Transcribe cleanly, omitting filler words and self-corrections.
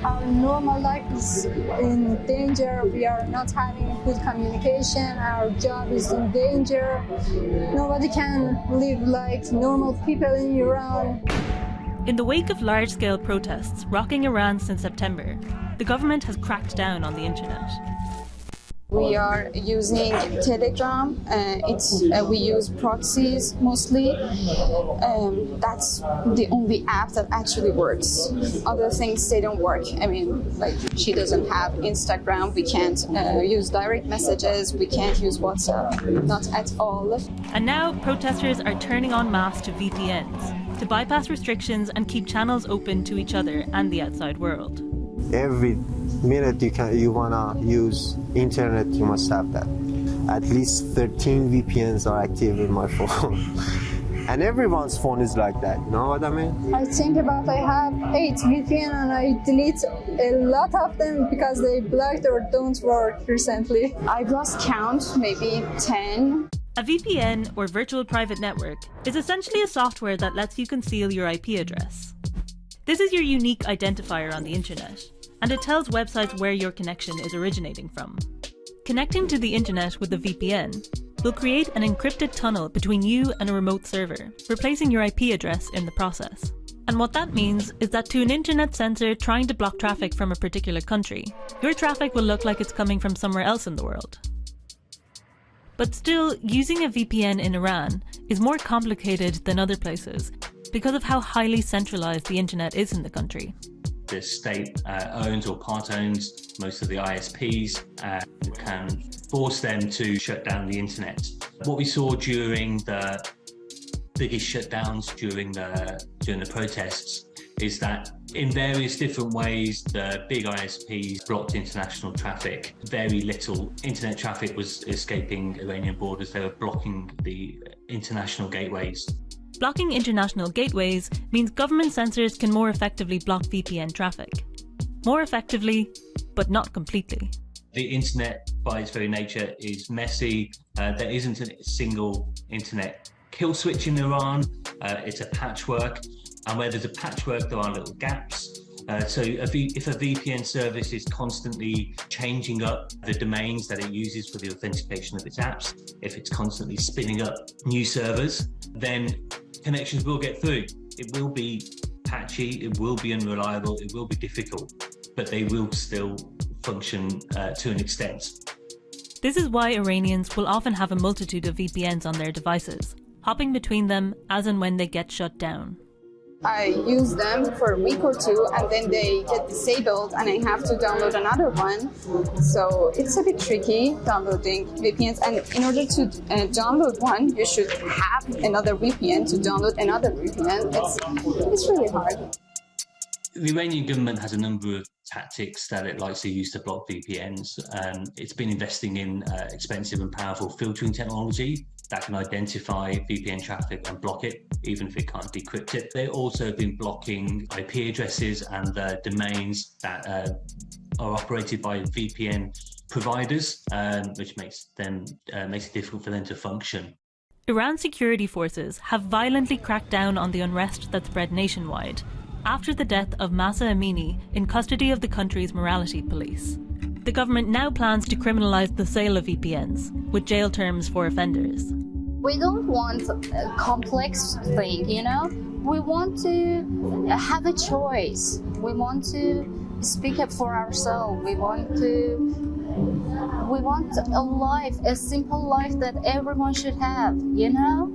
Our normal life is in danger. We are not having good communication. Our job is in danger. Nobody can live like normal people in Iran. In the wake of large-scale protests rocking Iran since September, the government has cracked down on the internet. We are using Telegram. We use proxies mostly. That's the only app that actually works. Other things, they don't work. I mean, like, she doesn't have Instagram. We can't use direct messages. We can't use WhatsApp. Not at all. And now protesters are turning en masse to VPNs to bypass restrictions and keep channels open to each other and the outside world. Every minute you wanna use internet, you must have that. At least 13 VPNs are active in my phone. And everyone's phone is like that, you know what I mean? I think about I have 8 VPN and I delete a lot of them because they blocked or don't work recently. I've lost count, maybe 10. A VPN, or virtual private network, is essentially a software that lets you conceal your IP address. This is your unique identifier on the internet, and it tells websites where your connection is originating from. Connecting to the internet with a VPN will create an encrypted tunnel between you and a remote server, replacing your IP address in the process. And what that means is that to an internet censor trying to block traffic from a particular country, your traffic will look like it's coming from somewhere else in the world. But still, using a VPN in Iran is more complicated than other places because of how highly centralized the internet is in the country. The state owns or part owns most of the ISPs and can force them to shut down the internet. What we saw during the biggest shutdowns during the protests is that in various different ways the big ISPs blocked international traffic. Very little internet traffic was escaping Iranian borders. They were blocking the international gateways. Blocking international gateways means government censors can more effectively block VPN traffic. More effectively, but not completely. The internet, by its very nature, is messy. There isn't a single internet kill switch in Iran. It's a patchwork. And where there's a patchwork, there are little gaps. So if a VPN service is constantly changing up the domains that it uses for the authentication of its apps, if it's constantly spinning up new servers, then connections will get through. It will be patchy, it will be unreliable, it will be difficult, but they will still function to an extent. This is why Iranians will often have a multitude of VPNs on their devices, hopping between them as and when they get shut down. I use them for a week or two and then they get disabled and I have to download another one. So it's a bit tricky downloading VPNs, and in order to download one, you should have another VPN to download another VPN. It's really hard. The Iranian government has a number of tactics that it likes to use to block VPNs. It's been investing in expensive and powerful filtering technology that can identify VPN traffic and block it, even if it can't decrypt it. They've also been blocking IP addresses and the domains that are operated by VPN providers, which makes it difficult for them to function. Iran's security forces have violently cracked down on the unrest that spread nationwide after the death of Mahsa Amini in custody of the country's morality police. The government now plans to criminalize the sale of VPNs, with jail terms for offenders. We don't want a complex thing, you know? We want to have a choice. We want to speak up for ourselves. We want a life, a simple life that everyone should have, you know?